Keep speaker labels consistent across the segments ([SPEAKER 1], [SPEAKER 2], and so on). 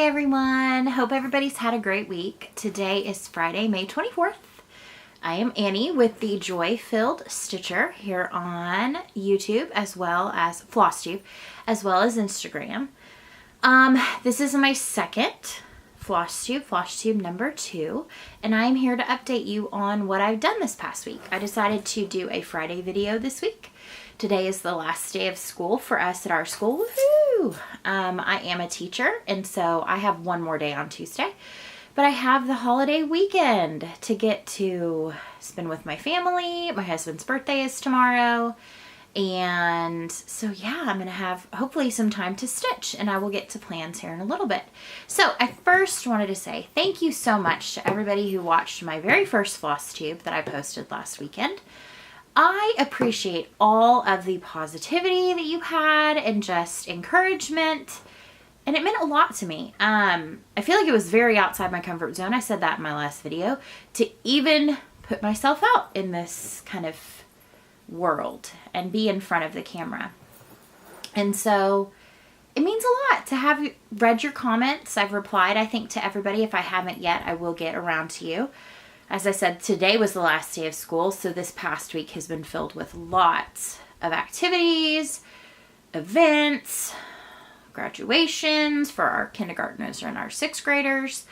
[SPEAKER 1] everyone. Hope everybody's had a great week. Today is Friday, May 24th. I am Annie with the Joy-Filled Stitcher here on YouTube as well as Flosstube as well as Instagram. This is my second Flosstube number 2, and I'm here to update you on what I've done this past week. I decided to do a Friday video this week. Today is the last day of school for us at our school. Woohoo! I am a teacher, and so I have one more day on Tuesday, but I have the holiday weekend to get to spend with my family. My husband's birthday is tomorrow, and so yeah, I'm gonna have hopefully some time to stitch, and I will get to plans here in a little bit. So I first wanted to say thank you so much to everybody who watched my very first Flosstube that I posted last weekend. I appreciate all of the positivity that you had and just encouragement, and it meant a lot to me. I feel like it was very outside my comfort zone. I said that in my last video, to even put myself out in this kind of world and be in front of the camera. And so it means a lot to have read your comments. I've replied, I think, to everybody. If I haven't yet, I will get around to you. As I said, today was the last day of school, so this past week has been filled with lots of activities, events, graduations for our kindergartners and our 6th graders,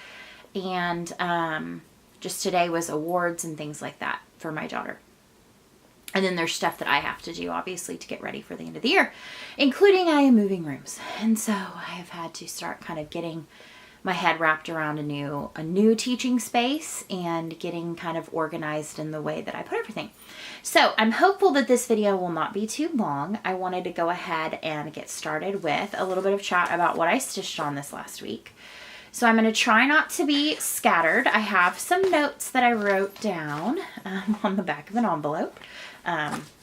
[SPEAKER 1] and just today was awards and things like that for my daughter. And then there's stuff that I have to do, obviously, to get ready for the end of the year, including I am moving rooms. And so I have had to start kind of getting my head wrapped around a new teaching space and getting kind of organized in the way that I put everything. So I'm hopeful that this video will not be too long. I wanted to go ahead and get started with a little bit of chat about what I stitched on this last week. So I'm going to try not to be scattered. I have some notes that I wrote down on the back of an envelope.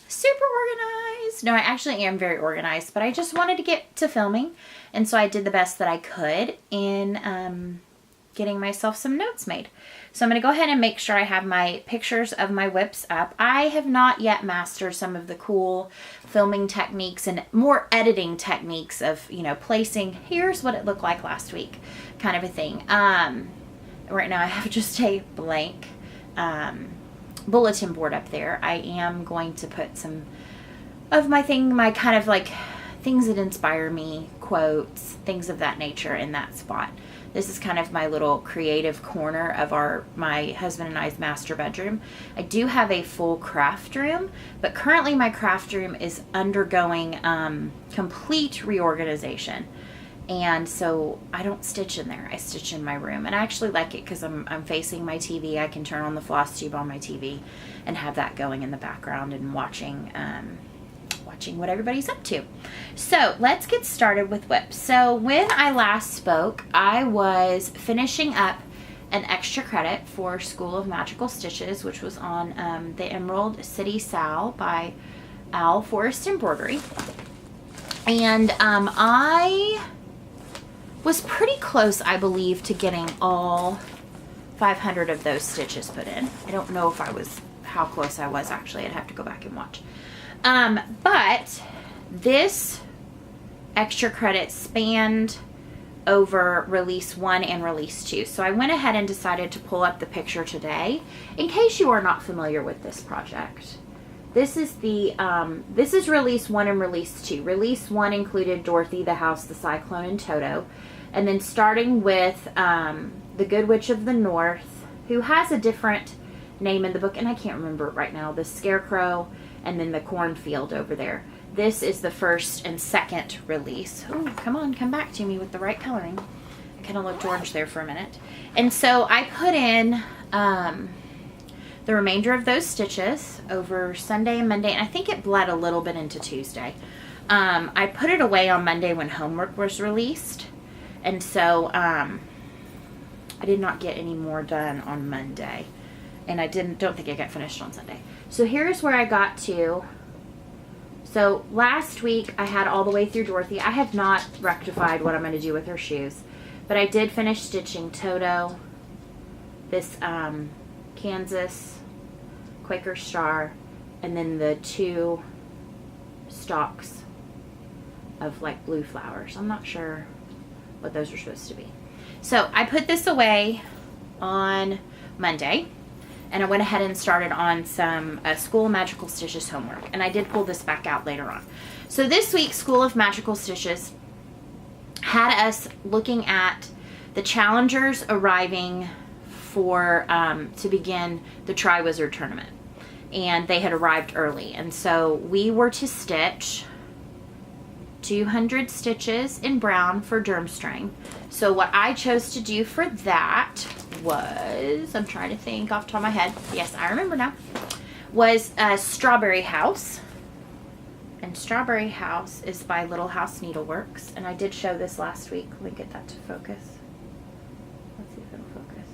[SPEAKER 1] Super organized. No, I actually am very organized, but I just wanted to get to filming, and so I did the best that I could in getting myself some notes made. So I'm going to go ahead and make sure I have my pictures of my whips up. I have not yet mastered some of the cool filming techniques and more editing techniques of, you know, placing, here's what it looked like last week, kind of a thing. Right now I have just a blank bulletin board up there. I am going to put some of my kind of like things that inspire me, quotes, things of that nature in that spot. This is kind of my little creative corner of my husband and I's master bedroom. I do have a full craft room, but currently my craft room is undergoing complete reorganization. And so I don't stitch in there. I stitch in my room, and I actually like it because I'm facing my TV. I can turn on the Flosstube on my TV and have that going in the background and watching what everybody's up to. So let's get started with whips. So when I last spoke, I was finishing up an extra credit for School of Magical Stitches, which was on the Emerald City Sal by Owl Forest Embroidery, and I was pretty close, I believe, to getting all 500 of those stitches put in. I don't know how close I was actually. I'd have to go back and watch. But this extra credit spanned over release 1 and release 2. So I went ahead and decided to pull up the picture today in case you are not familiar with this project. This is this is release 1 and release 2. Release 1 included Dorothy, the House, the Cyclone, and Toto. And then starting with the Good Witch of the North, who has a different name in the book, and I can't remember it right now, the Scarecrow, and then the Cornfield over there. This is the first and second release. Oh, come on, come back to me with the right coloring. I kind of looked orange there for a minute. And so I put in the remainder of those stitches over Sunday and Monday, and I think it bled a little bit into Tuesday. I put it away on Monday when homework was released, and so I did not get any more done on Monday, and I don't think I got finished on Sunday. So here's where I got to. So last week I had all the way through Dorothy. I have not rectified what I'm going to do with her shoes, but I did finish stitching Toto, this Kansas Quaker Star, and then the 2 stalks of like blue flowers. I'm not sure what those are supposed to be. So I put this away on Monday, and I went ahead and started on some School of Magical Stitches homework, and I did pull this back out later on. So this week, School of Magical Stitches had us looking at the challengers arriving for to begin the Tri-Wizard tournament, and they had arrived early, and so we were to stitch 200 stitches in brown for Durmstrang. So what I chose to do for that was, I'm trying to think off the top of my head, yes, I remember now, was Strawberry House. And Strawberry House is by Little House Needleworks, and I did show this last week. Let me get that to focus. Let's see if it'll focus.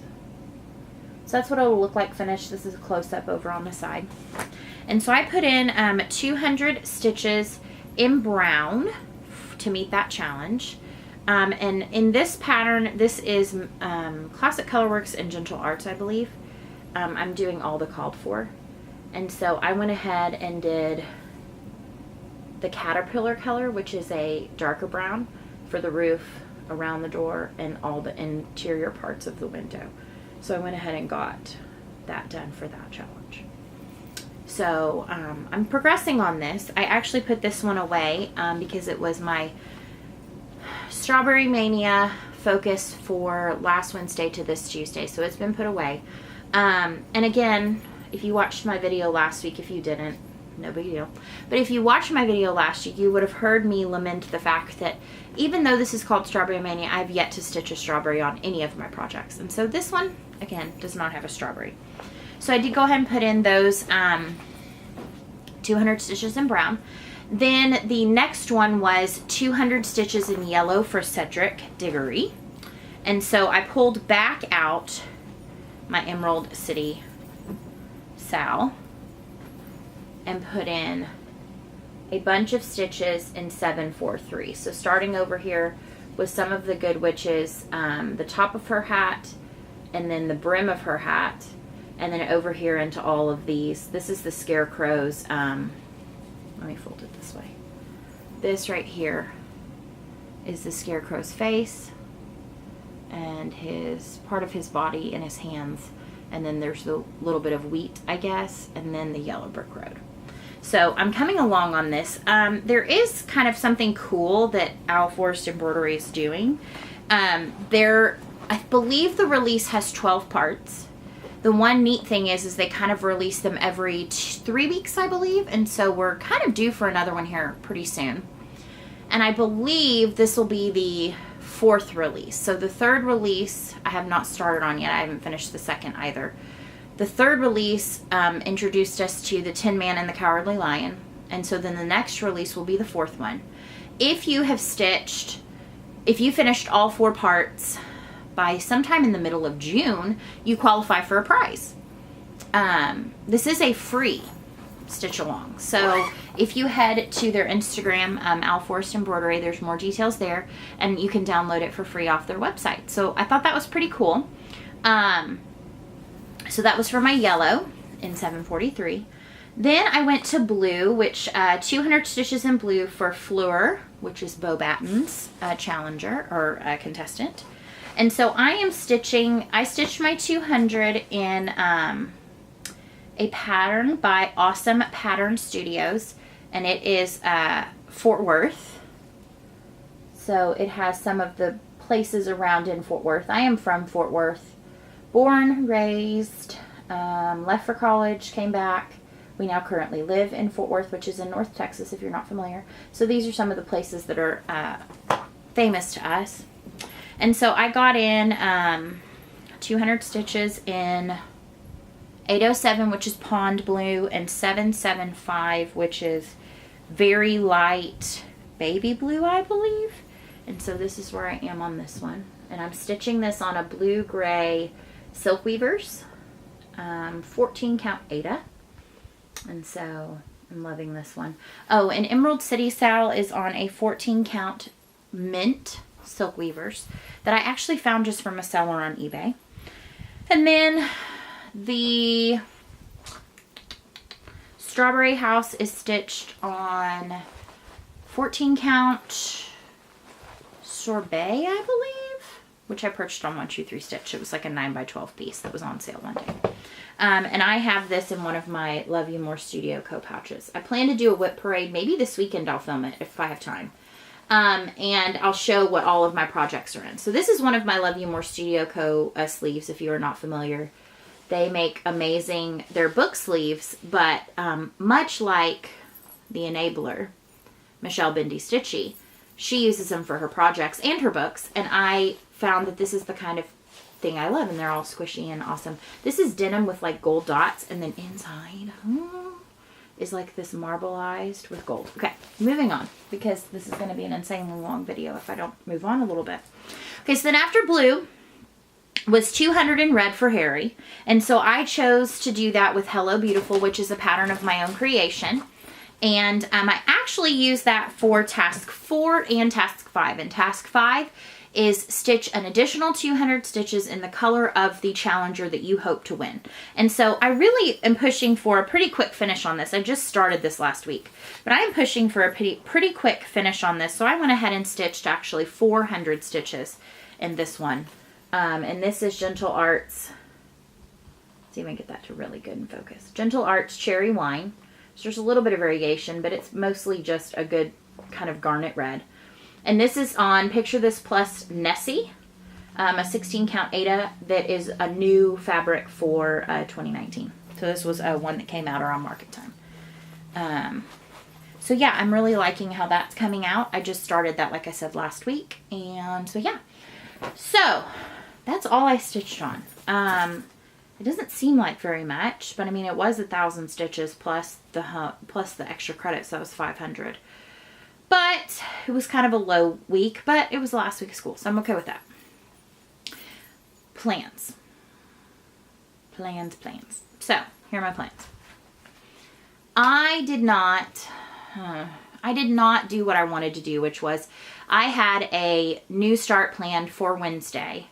[SPEAKER 1] So that's what it'll look like finished. This is a close-up over on the side. And so I put in 200 stitches in brown to meet that challenge. And in this pattern, this is Classic Colorworks and Gentle Arts, I believe. I'm doing all the called for. And so I went ahead and did the caterpillar color, which is a darker brown for the roof, around the door, and all the interior parts of the window. So I went ahead and got that done for that challenge. So I'm progressing on this. I actually put this one away because it was my Strawberry Mania focus for last Wednesday to this Tuesday. So it's been put away. And again, if you watched my video last week, if you didn't, no big deal. But if you watched my video last week, you would have heard me lament the fact that even though this is called Strawberry Mania, I've yet to stitch a strawberry on any of my projects. And so this one, again, does not have a strawberry. So I did go ahead and put in those 200 stitches in brown. Then the next one was 200 stitches in yellow for Cedric Diggory. And so I pulled back out my Emerald City Sal and put in a bunch of stitches in 743. So starting over here with some of the Good Witches, the top of her hat, and then the brim of her hat, and then over here into all of these. This is the Scarecrow's, let me fold it this way. This right here is the Scarecrow's face and his part of his body and his hands, and then there's a little bit of wheat, I guess, and then the yellow brick road. So I'm coming along on this. There is kind of something cool that Owl Forest Embroidery is doing. I believe the release has 12 parts. The one neat thing is they kind of release them every 3 weeks, I believe. And so we're kind of due for another one here pretty soon. And I believe this will be the 4th release. So the 3rd release I have not started on yet. I haven't finished the 2nd either. The 3rd release introduced us to the Tin Man and the Cowardly Lion. And so then the next release will be the 4th one. If you finished all 4 parts by sometime in the middle of June, you qualify for a prize. This is a free stitch along. So if you head to their Instagram, Owl Forest Embroidery, there's more details there, and you can download it for free off their website. So I thought that was pretty cool. So that was for my yellow in 743. Then I went to blue, which 200 stitches in blue for Fleur, which is Bo Batten's challenger or contestant. And so I stitched my 200 in a pattern by Awesome Pattern Studios, and it is Fort Worth. So it has some of the places around in Fort Worth. I am from Fort Worth. Born, raised, left for college, came back. We now currently live in Fort Worth, which is in North Texas, if you're not familiar. So these are some of the places that are famous to us. And so I got in 200 stitches in 807, which is pond blue, and 775, which is very light baby blue, I believe. And so this is where I am on this one. And I'm stitching this on a blue-gray Silk Weavers, 14 count Ada. And so I'm loving this one. Oh, and Emerald City Sal is on a 14 count mint Silk Weavers that I actually found just from a seller on eBay. And then the Strawberry House is stitched on 14 count Sorbet, I believe. which I purchased on 123 Stitch. It was like a 9x12 piece that was on sale one day. And I have this in one of my Love You More Studio Co pouches. I plan to do a whip parade. Maybe this weekend I'll film it if I have time. And I'll show what all of my projects are in. So this is one of my Love You More Studio Co sleeves, if you are not familiar. They make amazing, they're book sleeves, but much like the Enabler, Michelle Bindi Stitchy, she uses them for her projects and her books, and I found that this is the kind of thing I love, and they're all squishy and awesome. This is denim with like gold dots, and then inside is like this marbleized with gold. Okay, moving on, because this is going to be an insanely long video if I don't move on a little bit. Okay, so then after blue was 200 in red for Harry, and so I chose to do that with Hello Beautiful, which is a pattern of my own creation. And I actually use that for task 4 and task 5. And task 5 is stitch an additional 200 stitches in the color of the challenger that you hope to win. And so I really am pushing for a pretty quick finish on this. I just started this last week, but I am pushing for a pretty quick finish on this. So I went ahead and stitched actually 400 stitches in this one. And this is Gentle Arts. Let's see if I can get that to really good and focus. Gentle Arts Cherry Wine. So there's a little bit of variation, but it's mostly just a good kind of garnet red. And this is on Picture This Plus Nessie, a 16 count Aida that is a new fabric for 2019. So this was one that came out around market time. So yeah, I'm really liking how that's coming out. I just started that, like I said, last week. And so yeah, so that's all I stitched on. It doesn't seem like very much, but I mean, it was 1,000 stitches plus the extra credit, so that was 500. But it was kind of a low week, but it was the last week of school, so I'm okay with that. Plans. So, here are my plans. I did not do what I wanted to do, which was I had a new start planned for Wednesday,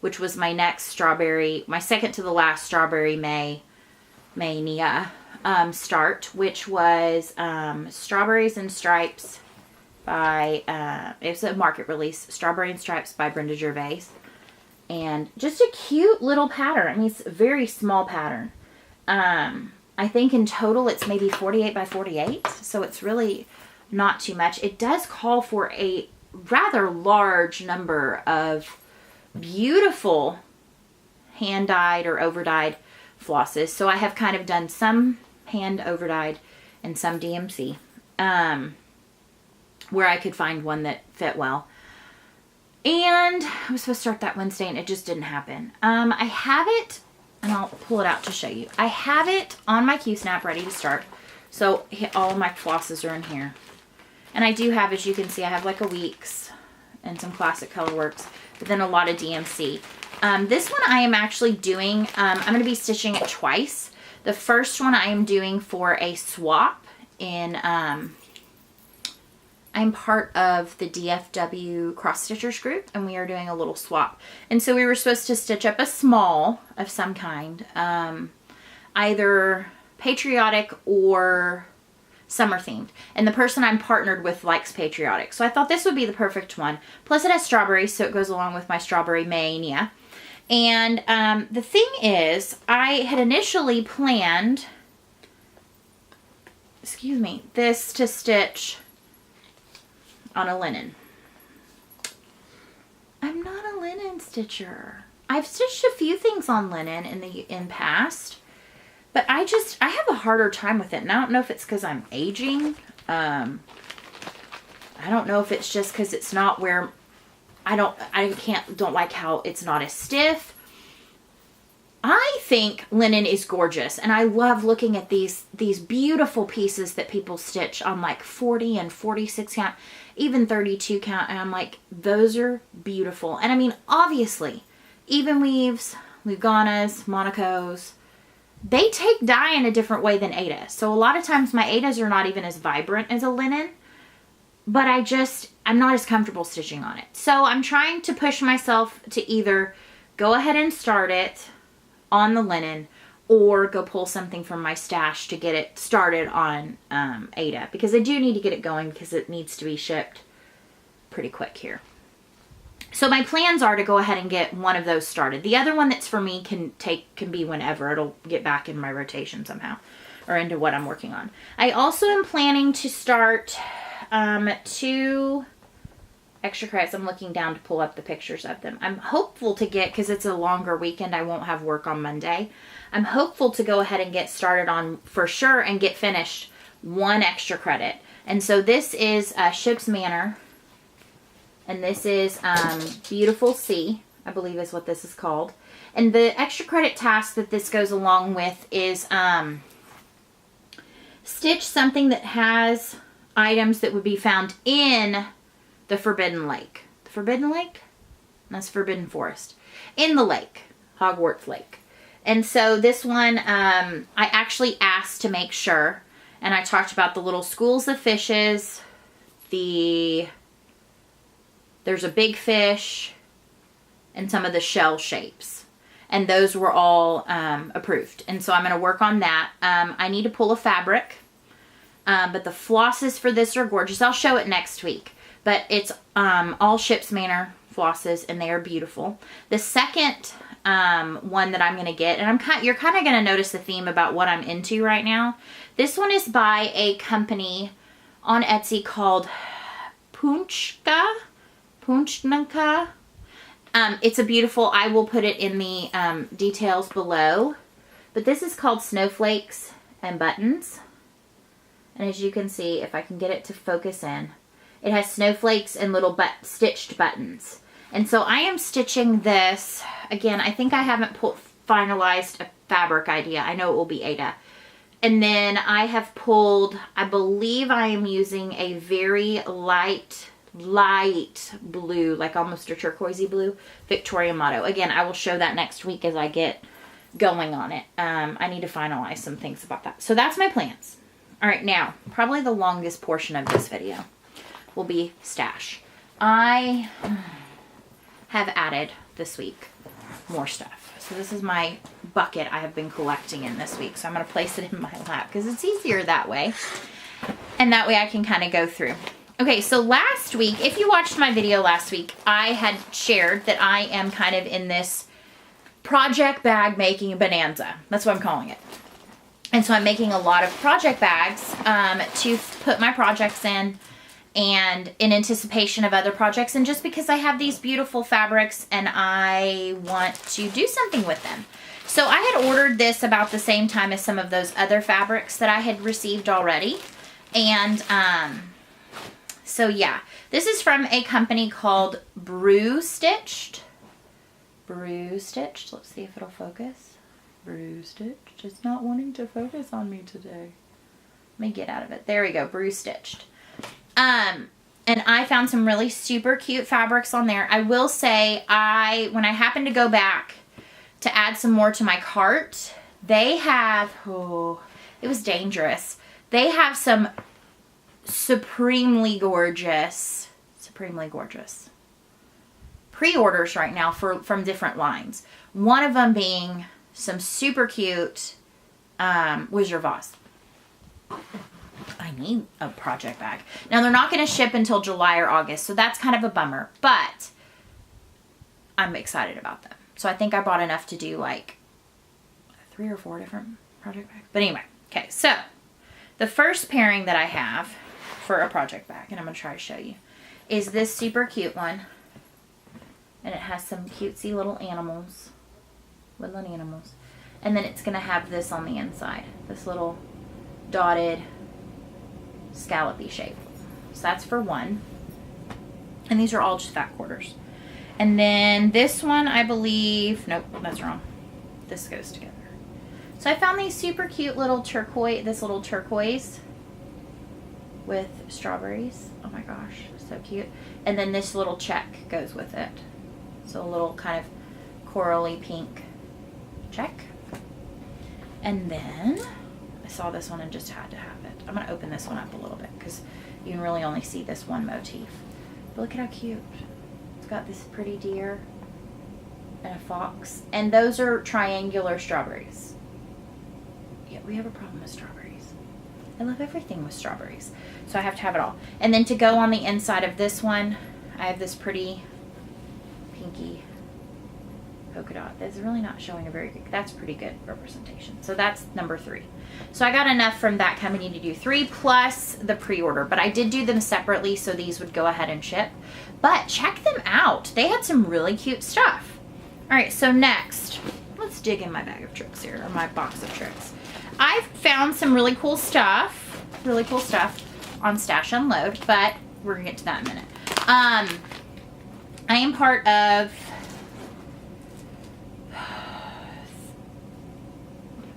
[SPEAKER 1] which was my next strawberry, my second to the last strawberry mania start, which was Strawberries and Stripes by, it was a market release, Strawberry and Stripes by Brenda Gervais. And just a cute little pattern. I mean, it's a very small pattern. I think in total it's maybe 48 by 48, so it's really not too much. It does call for a rather large number of beautiful hand-dyed or over-dyed flosses. So I have kind of done some hand over-dyed and some DMC, where I could find one that fit well. And I was supposed to start that Wednesday and it just didn't happen. I have it, and I'll pull it out to show you. I have it on my Q-snap ready to start. So all of my flosses are in here. And I do have, as you can see, I have like a Weeks and some Classic Colorworks, but then a lot of DMC. This one I am actually doing, I'm going to be stitching it twice. The first one I am doing for a swap in, I'm part of the DFW Cross Stitchers group, and we are doing a little swap. And so we were supposed to stitch up a small of some kind, either patriotic or summer themed. And the person I'm partnered with likes patriotic. So I thought this would be the perfect one. Plus it has strawberries, so it goes along with my strawberry mania. And the thing is, I had initially planned, this to stitch on a linen. I'm not a linen stitcher. I've stitched a few things on linen in past, but I have a harder time with it. And I don't know if it's because I'm aging. I don't know if it's just because it's not where don't like how it's not as stiff. I think linen is gorgeous, and I love looking at these beautiful pieces that people stitch on like 40 and 46 count, even 32 count, and I'm like, those are beautiful. And I mean, obviously, even weaves, Luganas, Monacos, they take dye in a different way than Aida. So a lot of times my Aidas are not even as vibrant as a linen, but I'm not as comfortable stitching on it. So I'm trying to push myself to either go ahead and start it on the linen or go pull something from my stash to get it started on Aida, because I do need to get it going because it needs to be shipped pretty quick here. So my plans are to go ahead and get one of those started. The other one that's for me can be whenever. It'll get back in my rotation somehow, or into what I'm working on. I also am planning to start 2 extra credits. I'm looking down to pull up the pictures of them. I'm hopeful to get, because it's a longer weekend, I won't have work on Monday. I'm hopeful to go ahead and get started on, for sure, and get finished 1 extra credit. And so this is Ship's Manor. And this is Beautiful Sea, I believe is what this is called. And the extra credit task that this goes along with is stitch something that has items that would be found in the Forbidden Lake. The Forbidden Lake? That's Forbidden Forest. In the lake. Hogwarts Lake. And so this one, I actually asked to make sure. And I talked about the little schools of fishes. There's a big fish. And some of the shell shapes. And those were all approved. And so I'm going to work on that. I need to pull a fabric. But the flosses for this are gorgeous. I'll show it next week. But it's all Ship's Manor flosses, and they are beautiful. The second one that I'm going to get, and you're kind of going to notice the theme about what I'm into right now. This one is by a company on Etsy called Punchka. It's a beautiful, I will put it in the details below. But this is called Snowflakes and Buttons. And as you can see, if I can get it to focus in, it has snowflakes and little stitched buttons. And so I am stitching this. Again, I think I haven't finalized a fabric idea. I know it will be Ada. And then I have pulled, I believe I am using a very light blue, like almost a turquoisey blue, Victoria Motto. Again, I will show that next week as I get going on it. I need to finalize some things about that. So that's my plans. All right, now, probably the longest portion of this video will be stash. I have added this week more stuff. So this is my bucket I have been collecting in this week. So I'm going to place it in my lap because it's easier that way. And that way I can kind of go through. Okay, so last week, if you watched my video last week, I had shared that I am kind of in this project bag making bonanza. That's what I'm calling it. And so I'm making a lot of project bags to put my projects in, and in anticipation of other projects, and just because I have these beautiful fabrics and I want to do something with them. So I had ordered this about the same time as some of those other fabrics that I had received already. And so yeah, this is from a company called Brew Stitched. Let's see if it'll focus. Brew Stitched. It's not wanting to focus on me today. Let me get out of it. There we go. Brew Stitched. And I found some really super cute fabrics on there. I will say, when I happened to go back to add some more to my cart, they have, it was dangerous. They have some supremely gorgeous pre-orders right now from different lines. One of them being some super cute Wizard Vase. I need a project bag. Now, they're not going to ship until July or August, so that's kind of a bummer, but I'm excited about them. So I think I bought enough to do like 3 or 4 different project bags. But anyway, okay, so the first pairing that I have for a project bag, and I'm going to try to show you, is this super cute one. And it has some cutesy little animals, woodland animals. And then it's going to have this on the inside, this little dotted scallopy shape. So that's for one. And these are all just fat quarters. And then this one, I believe, nope, that's wrong. This goes together. So I found these super cute little turquoise with strawberries. Oh my gosh, so cute. And then this little check goes with it. So a little kind of corally pink check. And then I saw this one and just had to have it. I'm going to open this one up a little bit because you can really only see this one motif. But look at how cute. It's got this pretty deer and a fox. And those are triangular strawberries. Yeah, we have a problem with strawberries. I love everything with strawberries. So I have to have it all. And then to go on the inside of this one, I have this pretty pinky polka dot. That's really not showing a very good, that's pretty good representation. So that's number 3. So I got enough from that company to do 3 plus the pre-order, but I did do them separately so these would go ahead and ship. But check them out. They had some really cute stuff. All right, so next, let's dig in my bag of tricks here, or my box of tricks. I've found some really cool stuff on Stash Unload, but we're gonna get to that in a minute. I am part of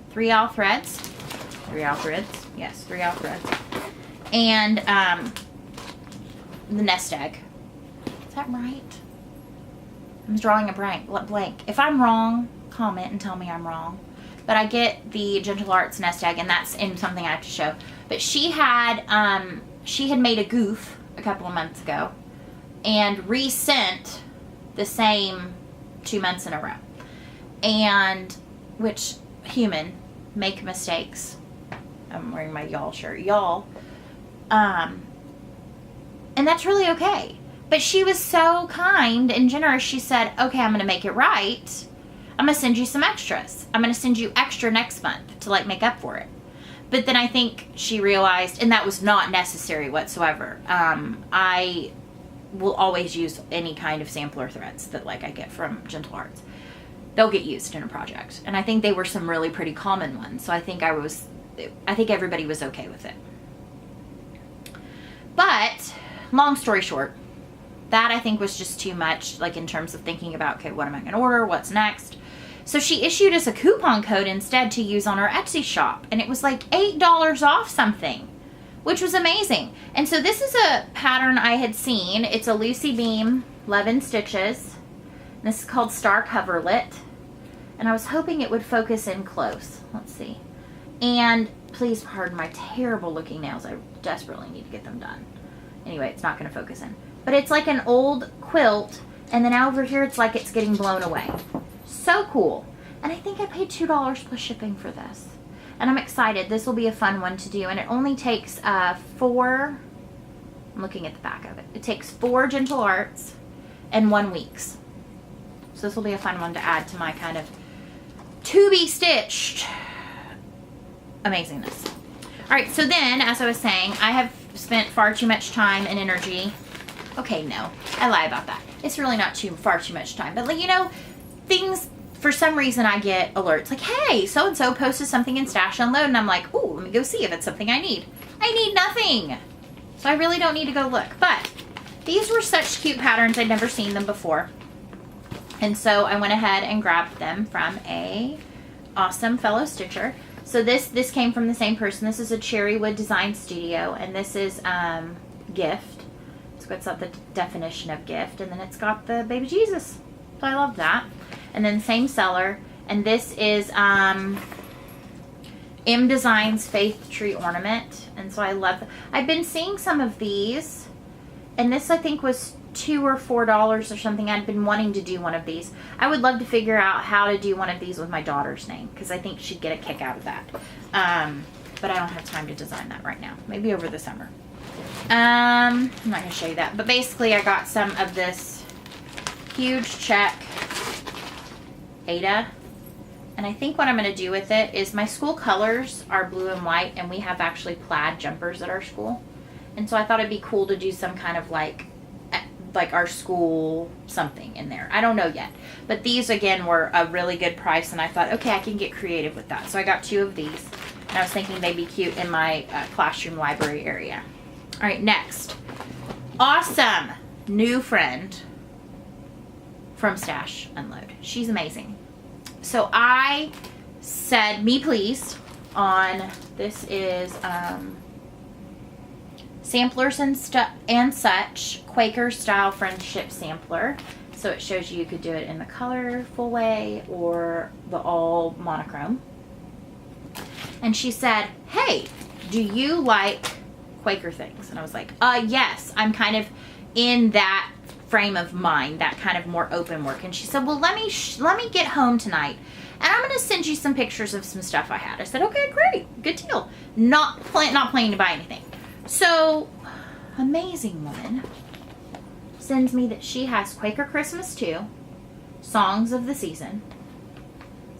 [SPEAKER 1] 3 Owl Threads. 3 Owl Threads. Yes, 3 Owl Threads. And the Nest Egg. Is that right? I'm drawing a blank. If I'm wrong, comment and tell me I'm wrong. But I get the Gentle Arts Nest Egg, and that's in something I have to show. But she had made a goof a couple of months ago and resent the same 2 months in a row. And, which, human, make mistakes. I'm wearing my y'all shirt. Y'all. And that's really okay. But she was so kind and generous. She said, okay, I'm going to make it right. I'm going to send you some extras. I'm going to send you extra next month to like make up for it. But then I think she realized, and that was not necessary whatsoever. I will always use any kind of sampler threads that like I get from Gentle Arts. They'll get used in a project. And I think they were some really pretty common ones. So I think everybody was okay with it. But long story short, that I think was just too much, like in terms of thinking about, okay, what am I going to order? What's next? So she issued us a coupon code instead to use on our Etsy shop. And it was like $8 off something, which was amazing. And so this is a pattern I had seen. It's a Lucy Beam 11 stitches. And this is called Star Coverlet. And I was hoping it would focus in close. Let's see. And please pardon my terrible looking nails. I desperately need to get them done. Anyway, it's not going to focus in. But it's like an old quilt, and then over here it's like it's getting blown away. So cool. And I think I paid $2 plus shipping for this. And I'm excited. This will be a fun one to do. And it only takes 4, I'm looking at the back of it. It takes 4 Gentle Arts and 1 weeks. So this will be a fun one to add to my kind of to-be-stitched amazingness. All right, so then, as I was saying, I have spent far too much time and energy. Okay, no, I lie about that. It's really not far too much time. But, like, you know, things, for some reason, I get alerts. Like, hey, so-and-so posted something in Stash Unload. And I'm like, ooh, let me go see if it's something I need. I need nothing. So I really don't need to go look. But these were such cute patterns. I'd never seen them before. And so I went ahead and grabbed them from a awesome fellow stitcher. So this came from the same person. This is a Cherrywood Design Studio. And this is Gift. It's got the definition of gift, and then it's got the baby Jesus. So I love that. And then same seller, and this is M Designs Faith Tree Ornament, and so I love. I've been seeing some of these, and this I think was $2 or $4 or something. I'd been wanting to do one of these. I would love to figure out how to do one of these with my daughter's name, because I think she'd get a kick out of that. But I don't have time to design that right now. Maybe over the summer. I'm not going to show you that. But basically I got some of this huge check Ada. And I think what I'm going to do with it is my school colors are blue and white. And we have actually plaid jumpers at our school. And so I thought it'd be cool to do some kind of like our school something in there. I don't know yet. But these again were a really good price. And I thought, okay, I can get creative with that. So I got 2 of these. And I was thinking they'd be cute in my classroom library area. All right, next. Awesome new friend from Stash Unload. She's amazing. So I said, me please, on, this is Samplers and Such Quaker Style Friendship Sampler. So it shows you could do it in the colorful way or the all monochrome. And she said, hey, do you like Quaker things? And I was like, yes, I'm kind of in that frame of mind, that kind of more open work. And she said, well, let me get home tonight and I'm going to send you some pictures of some stuff I had. I said, okay, great, good deal. Not planning to buy anything. So amazing woman sends me that she has Quaker Christmas 2, Songs of the Season.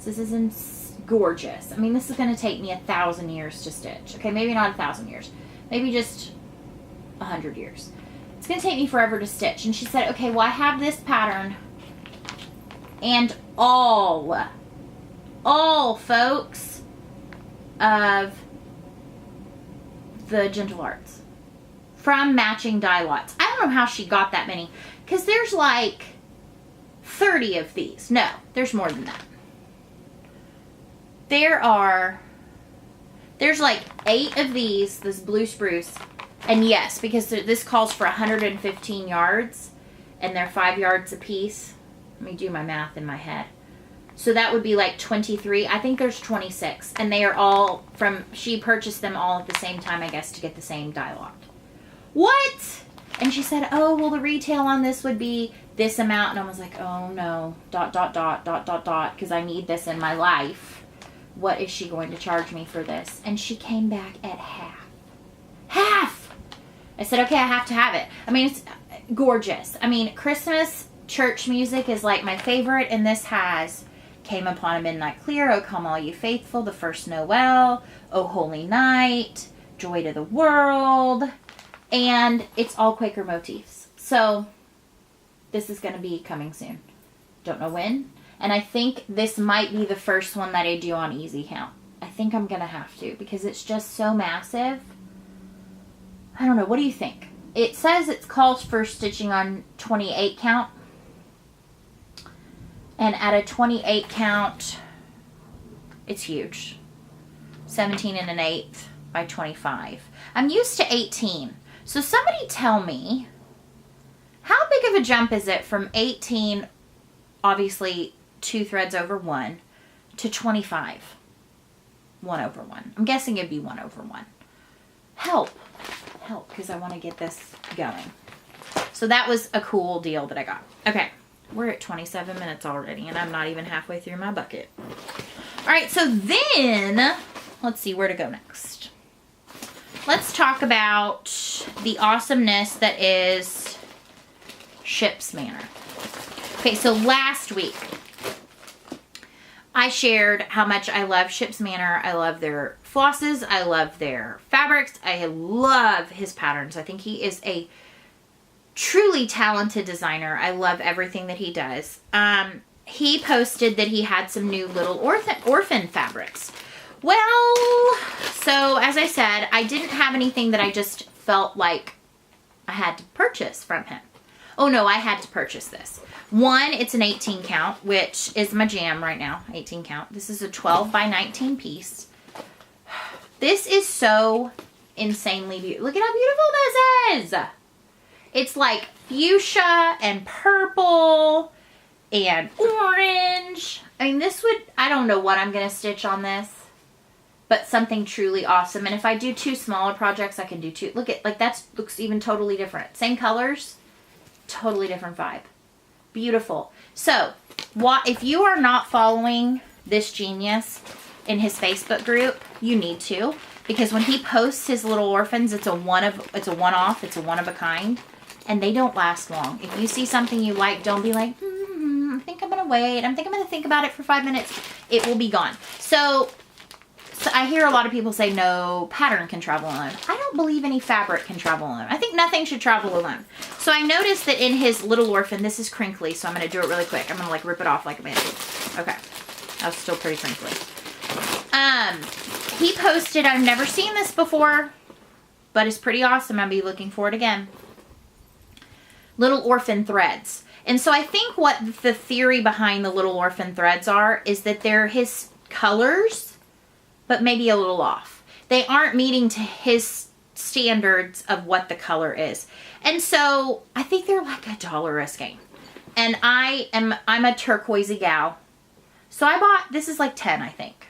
[SPEAKER 1] This is gorgeous. I mean, this is going to take me 1,000 years to stitch. Okay, maybe not 1,000 years. Maybe just 100 years. It's going to take me forever to stitch. And she said, okay, well, I have this pattern and all folks of the Gentle Arts from matching die lots. I don't know how she got that many, because there's like 30 of these. No, there's more than that. There's like 8 of these, this blue spruce. And yes, because this calls for 115 yards and they're 5 yards a piece. Let me do my math in my head. So that would be like 23. I think there's 26. And they are all from, she purchased them all at the same time, I guess, to get the same die lot. What? And she said, oh, well, the retail on this would be this amount. And I was like, oh no, ... because I need this in my life. What is she going to charge me for this? And she came back at half. Half! I said, okay, I have to have it. I mean, it's gorgeous. I mean, Christmas church music is like my favorite. And this has Came Upon a Midnight Clear, O Come All You Faithful, The First Noel, O Holy Night, Joy to the World. And it's all Quaker motifs. So this is going to be coming soon. Don't know when. And I think this might be the first one that I do on easy count. I think I'm going to have to, because it's just so massive. I don't know. What do you think? It says it calls for stitching on 28 count. And at a 28 count, it's huge. 17 and an eighth by 25. I'm used to 18. So somebody tell me, how big of a jump is it from 18, obviously 2 threads over 1, to 25, 1 over 1? I'm guessing it'd be 1 over 1. Help, because I want to get this going. So that was a cool deal that I got. Okay, we're at 27 minutes already, and I'm not even halfway through my bucket. All right, so then, let's see where to go next. Let's talk about the awesomeness that is Ship's Manor. Okay, so last week, I shared how much I love Ship's Manor. I love their flosses. I love their fabrics. I love his patterns. I think he is a truly talented designer. I love everything that he does. He posted that he had some new little orphan fabrics. Well, so as I said, I didn't have anything that I just felt like I had to purchase from him. Oh no, I had to purchase this. One, it's an 18 count, which is my jam right now, 18 count. This is a 12 by 19 piece. This is so insanely beautiful. Look at how beautiful this is. It's like fuchsia and purple and orange. I mean, this would, I don't know what I'm going to stitch on this, but something truly awesome. And if I do 2 smaller projects, I can do 2. Look at, like, that looks even totally different. Same colors, totally different vibe. Beautiful. So, if you are not following this genius in his Facebook group, you need to, because when he posts his little orphans, it's a one-off, it's a one of a kind, and they don't last long. If you see something you like, don't be like, I think I'm gonna wait. I think I'm gonna think about it for 5 minutes. It will be gone. So I hear a lot of people say no pattern can travel alone. I don't believe any fabric can travel alone. I think nothing should travel alone. So I noticed that in his little orphan, this is crinkly, so I'm going to do it really quick. I'm going to like rip it off like a band-aid. Okay. That was still pretty crinkly. He posted, I've never seen this before, but it's pretty awesome. I'll be looking for it again. Little orphan threads. And so I think what the theory behind the little orphan threads is that they're his colors, but maybe a little off. They aren't meeting to his standards of what the color is. And so I think they're like $1 a skein. And I'm a turquoisey gal. So I bought, this is like 10, I think.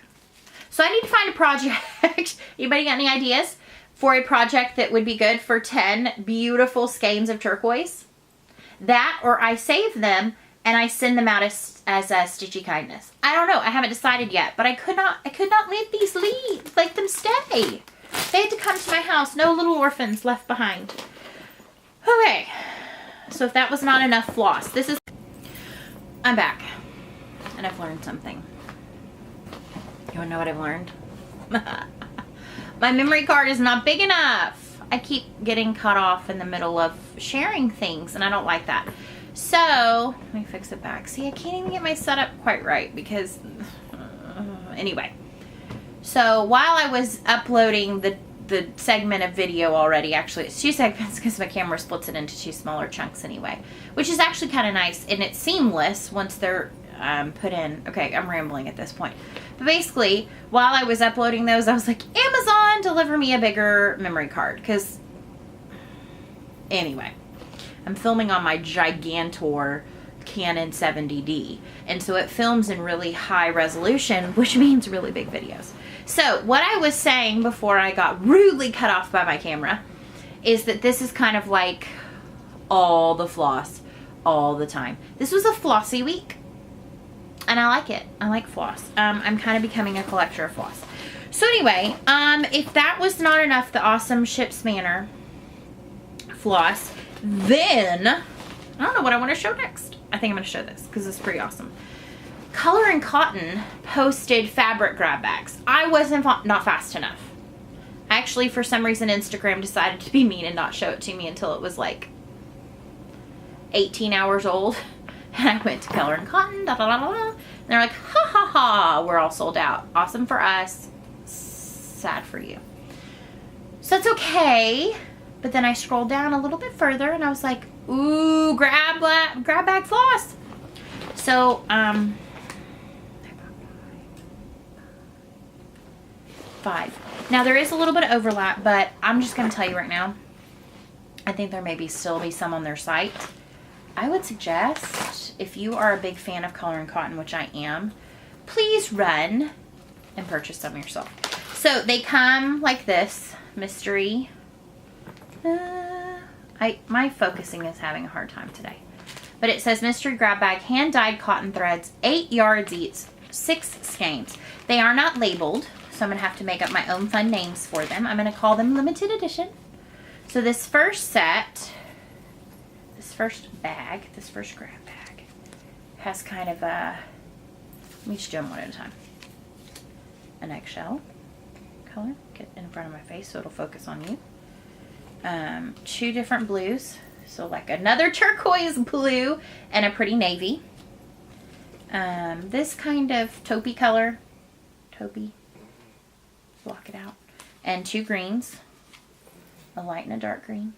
[SPEAKER 1] So I need to find a project. Anybody got any ideas for a project that would be good for 10 beautiful skeins of turquoise? That, or I save them and I send them out as a stitchy kindness. I don't know. I haven't decided yet, but I could not let these leave, let them stay. They had to come to my house. No little orphans left behind. Okay. So if that was not enough floss, I'm back and I've learned something. You wanna know what I've learned? My memory card is not big enough. I keep getting cut off in the middle of sharing things and I don't like that. So let me fix it back. See, I can't even get my setup quite right because anyway. So while I was uploading the segment of video already, actually it's 2 segments because my camera splits it into 2 smaller chunks anyway, which is actually kind of nice and it's seamless once they're put in. Okay, I'm rambling at this point. But basically, while I was uploading those, I was like, Amazon, deliver me a bigger memory card. Because, anyway, I'm filming on my Gigantor Canon 70D. And so it films in really high resolution, which means really big videos. So, what I was saying before I got rudely cut off by my camera is that this is kind of like all the floss all the time. This was a flossy week. And I like it. I like floss. I'm kind of becoming a collector of floss. So anyway, if that was not enough, the awesome Ship's Manor floss, then I don't know what I want to show next. I think I'm going to show this because it's pretty awesome. Color and Cotton posted fabric grab bags. I wasn't not fast enough. Actually, for some reason, Instagram decided to be mean and not show it to me until it was like 18 hours old. And I went to Color and Cotton, da, da, da, da, and they're like, ha ha ha, we're all sold out. Awesome for us, sad for you. So it's okay. But then I scrolled down a little bit further and I was like, ooh, grab bag floss. So, 5. Now there is a little bit of overlap, but I'm just going to tell you right now, I think there may still be some on their site. I would suggest, if you are a big fan of Color and Cotton, which I am, please run and purchase some yourself. So they come like this, mystery. My focusing is having a hard time today. But it says mystery grab bag, hand-dyed cotton threads, 8 yards each, 6 skeins. They are not labeled, so I'm going to have to make up my own fun names for them. I'm going to call them limited edition. So this first set, this first grab bag has kind of a, let me just do them one at a time. An eggshell color, get in front of my face so it'll focus on you. 2 different blues, so like another turquoise blue and a pretty navy. This kind of taupey color, block it out, and 2 greens, a light and a dark green.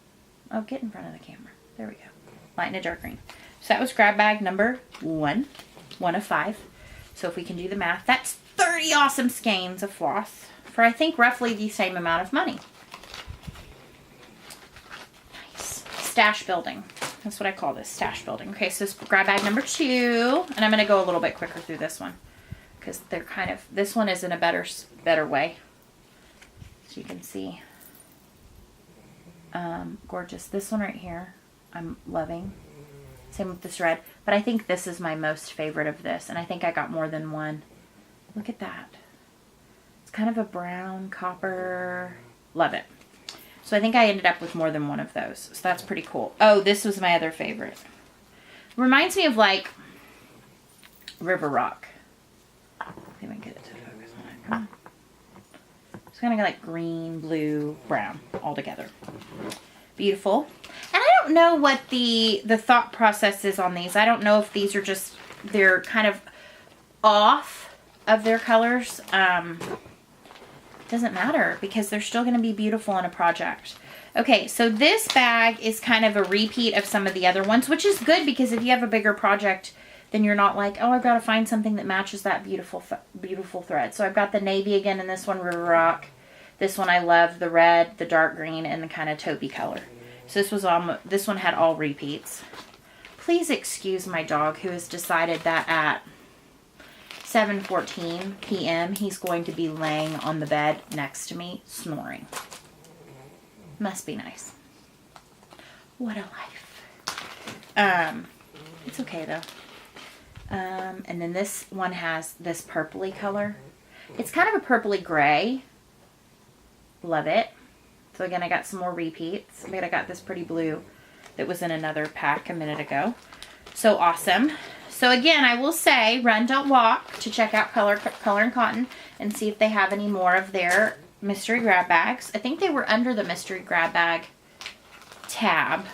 [SPEAKER 1] Oh, get in front of the camera. There we go. Light and a dark green. So that was grab bag number 1 of 5. So if we can do the math, that's 30 awesome skeins of floss for I think roughly the same amount of money. Nice. Stash building. That's what I call this, stash building. Okay, so grab bag number 2, and I'm going to go a little bit quicker through this one because they're kind of, this one is in a better way. So you can see. Gorgeous. This one right here, I'm loving. Same with this red. But I think this is my most favorite of this. And I think I got more than one. Look at that. It's kind of a brown, copper. Love it. So I think I ended up with more than one of those. So that's pretty cool. Oh, this was my other favorite. Reminds me of like River Rock. Let me get it to focus on it. Come on. It's kind of like green, blue, brown all together. Beautiful. And I don't know what the thought process is on these. I don't know if these are just, they're kind of off of their colors. Doesn't matter because they're still going to be beautiful in a project. Okay, so this bag is kind of a repeat of some of the other ones, which is good because if you have a bigger project, then you're not like, oh, I've got to find something that matches that beautiful thread. So I've got the navy again in this one, River Rock. This one I love, the red, the dark green, and the kind of taupey color. So this one had all repeats. Please excuse my dog who has decided that at 7:14 p.m. he's going to be laying on the bed next to me snoring. Must be nice. What a life. It's okay though. And then this one has this purpley color. It's kind of a purpley gray. Love it. So again, I got some more repeats. But I got this pretty blue that was in another pack a minute ago. So awesome. So again, I will say, run, don't walk to check out Color and Cotton and see if they have any more of their mystery grab bags. I think they were under the mystery grab bag tab.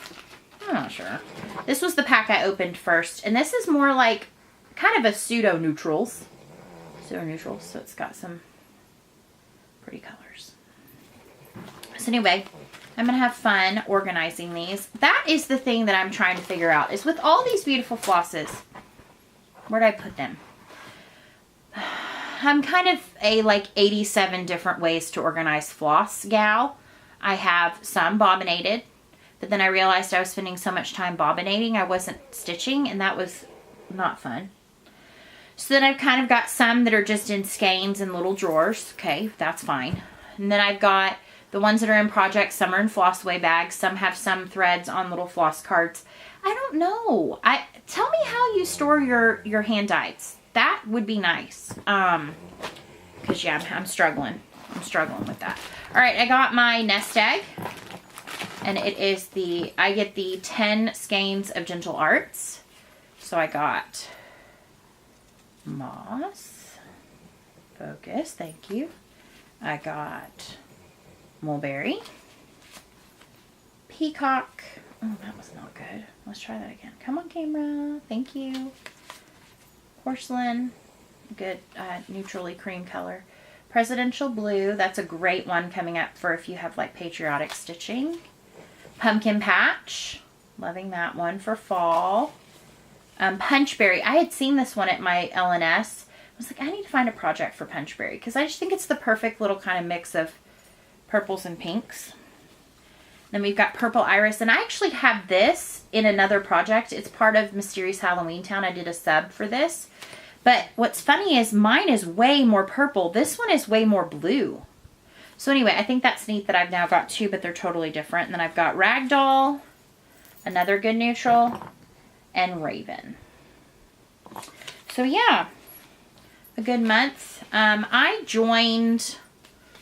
[SPEAKER 1] I'm not sure. This was the pack I opened first, and this is more like kind of a pseudo neutrals. So it's got some pretty colors. So anyway, I'm gonna have fun organizing these. That is the thing that I'm trying to figure out, is with all these beautiful flosses, where'd I put them? I'm kind of a like 87 different ways to organize floss gal. I have some bobbinated, but then I realized I was spending so much time bobbinating I wasn't stitching, and that was not fun. So then I've kind of got some that are just in skeins and little drawers. Okay, that's fine. And then I've got the ones that are in projects. Some are in floss away bags. Some have some threads on little floss cards. I don't know. Tell me how you store your hand dyes. That would be nice. Because yeah, I'm struggling. I'm struggling with that. All right, I got my nest egg. And it is I get the 10 skeins of Gentle Arts. So I got moss. Focus, thank you. I got mulberry. Peacock. Oh, that was not good. Let's try that again. Come on, camera. Thank you. Porcelain. Good neutrally cream color. Presidential blue. That's a great one coming up for if you have like patriotic stitching. Pumpkin patch. Loving that one for fall. Punchberry. I had seen this one at my LNS. I was like, I need to find a project for Punchberry because I just think it's the perfect little kind of mix of purples and pinks. Then we've got Purple Iris, and I actually have this in another project. It's part of Mysterious Halloween Town. I did a sub for this. But what's funny is mine is way more purple. This one is way more blue. So anyway, I think that's neat that I've now got two, but they're totally different. And then I've got Ragdoll, another good neutral, and Raven. So yeah, a good month. I joined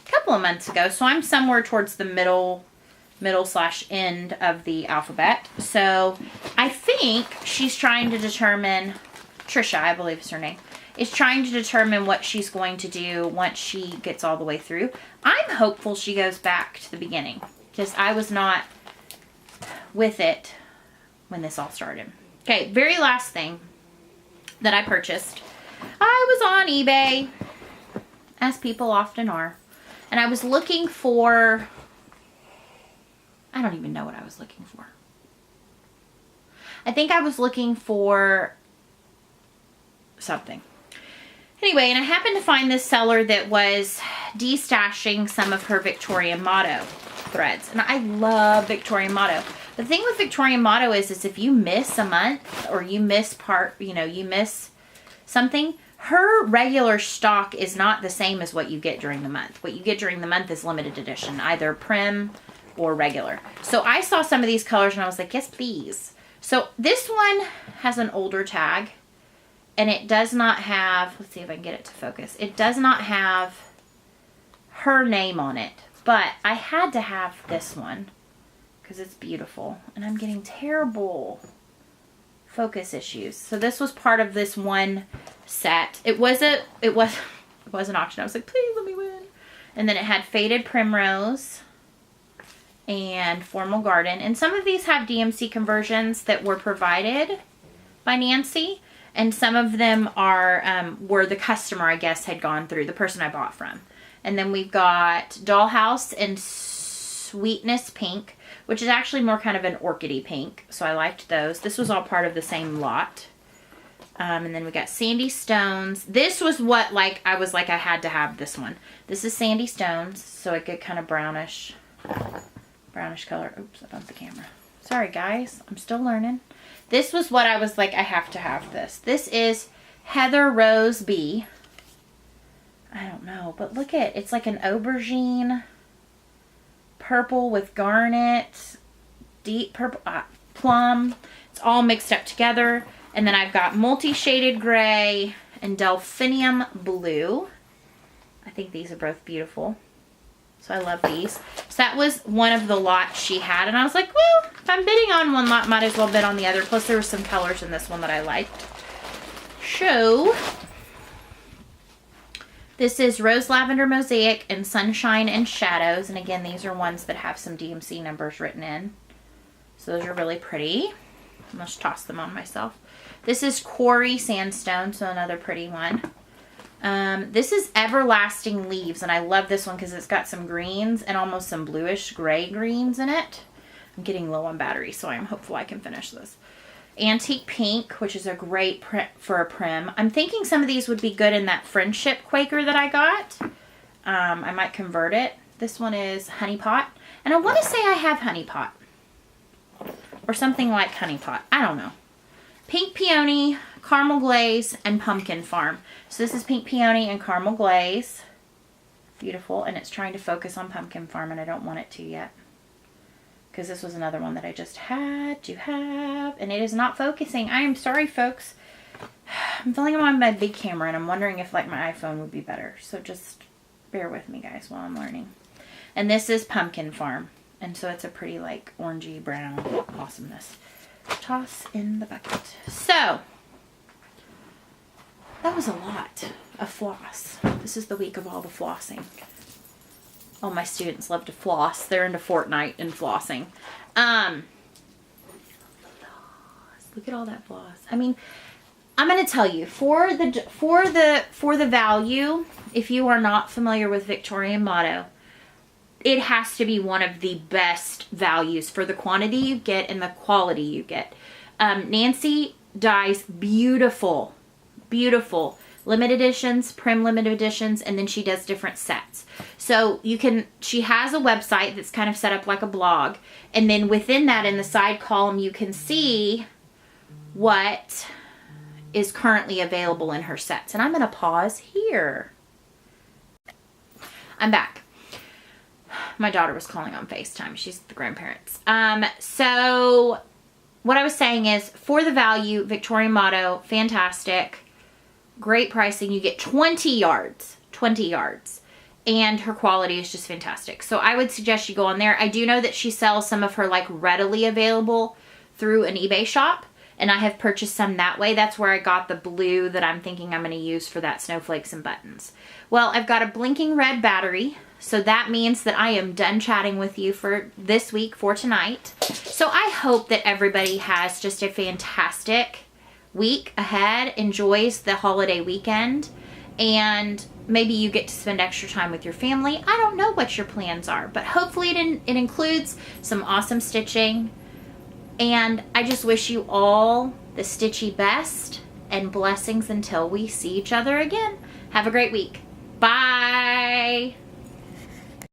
[SPEAKER 1] a couple of months ago, so I'm somewhere towards the middle / end of the alphabet. So I think she's trying to determine, Trisha, I believe is her name, is trying to determine what she's going to do once she gets all the way through. I'm hopeful she goes back to the beginning because I was not with it when this all started. Okay, very last thing that I purchased. I was on eBay, as people often are, and I was looking for, I don't even know what I was looking for. I think I was looking for something. Anyway, and I happened to find this seller that was destashing some of her Victorian Motto threads. And I love Victorian Motto. The thing with Victorian Motto is if you miss a month or you miss you miss something, her regular stock is not the same as what you get during the month. What you get during the month is limited edition, either prim or regular. So I saw some of these colors and I was like, yes, please. So this one has an older tag. And it does not have, let's see if I can get it to focus. It does not have her name on it. But I had to have this one because it's beautiful. And I'm getting terrible focus issues. So this was part of this one set. It was an auction. I was like, please let me win. And then it had Faded Primrose and Formal Garden. And some of these have DMC conversions that were provided by Nancy. And some of them are where the customer, I guess, had gone through, the person I bought from. And then we've got Dollhouse and Sweetness Pink, which is actually more kind of an orchidy pink. So I liked those. This was all part of the same lot. And then we got Sandy Stones. This was what, like, I was like, I had to have this one. This is Sandy Stones, so it get kind of brownish color. Oops, I bumped the camera. Sorry, guys. I'm still learning. This was what I was like, I have to have this. This is Heather Rose B. I don't know, but look at, it's like an aubergine purple with garnet, deep purple, plum. It's all mixed up together. And then I've got multi-shaded gray and delphinium blue. I think these are both beautiful. So I love these. So that was one of the lots she had. And I was like, well, if I'm bidding on one lot, might as well bid on the other. Plus there were some colors in this one that I liked. So this is Rose Lavender Mosaic and Sunshine and Shadows. And again, these are ones that have some DMC numbers written in. So those are really pretty. I'll just toss them on myself. This is Quarry Sandstone, so another pretty one. This is Everlasting Leaves, and I love this one because it's got some greens and almost some bluish gray greens in it. I'm getting low on battery, so I'm hopeful I can finish this. Antique Pink, which is a great print for a prim. I'm thinking some of these would be good in that Friendship Quaker that I got. I might convert it. This one is Honey Pot, and I want to say I have Honey Pot or something like Honey Pot. I don't know. Pink Peony, Caramel Glaze, and Pumpkin Farm. So this is Pink Peony and Caramel Glaze. Beautiful. And it's trying to focus on Pumpkin Farm, and I don't want it to yet. Because this was another one that I just had to have. And it is not focusing. I am sorry, folks. I'm filming them on my big camera, and I'm wondering if like my iPhone would be better. So just bear with me, guys, while I'm learning. And this is Pumpkin Farm. And so it's a pretty like orangey brown awesomeness. Toss in the bucket. So that was a lot of floss. This is the week of all the flossing. All my students love to floss. They're into Fortnite and flossing. Look at all that floss. I mean, I'm going to tell you, for the value, if you are not familiar with Victorian Motto, it has to be one of the best values for the quantity you get and the quality you get. Nancy dyes beautiful, beautiful limited editions, prim limited editions, and then she does different sets. So she has a website that's kind of set up like a blog, and then within that, in the side column, you can see what is currently available in her sets. And I'm going to pause here. I'm back. My daughter was calling on FaceTime. She's the grandparents. So what I was saying is, for the value, Victorian Motto, fantastic. Great pricing. You get 20 yards. 20 yards. And her quality is just fantastic. So I would suggest you go on there. I do know that she sells some of her like readily available through an eBay shop. And I have purchased some that way. That's where I got the blue that I'm thinking I'm going to use for that Snowflakes and Buttons. Well, I've got a blinking red battery. So that means that I am done chatting with you for this week, for tonight. So I hope that everybody has just a fantastic week ahead, enjoys the holiday weekend, and maybe you get to spend extra time with your family. I don't know what your plans are, but hopefully it includes some awesome stitching. And I just wish you all the stitchy best and blessings until we see each other again. Have a great week. Bye.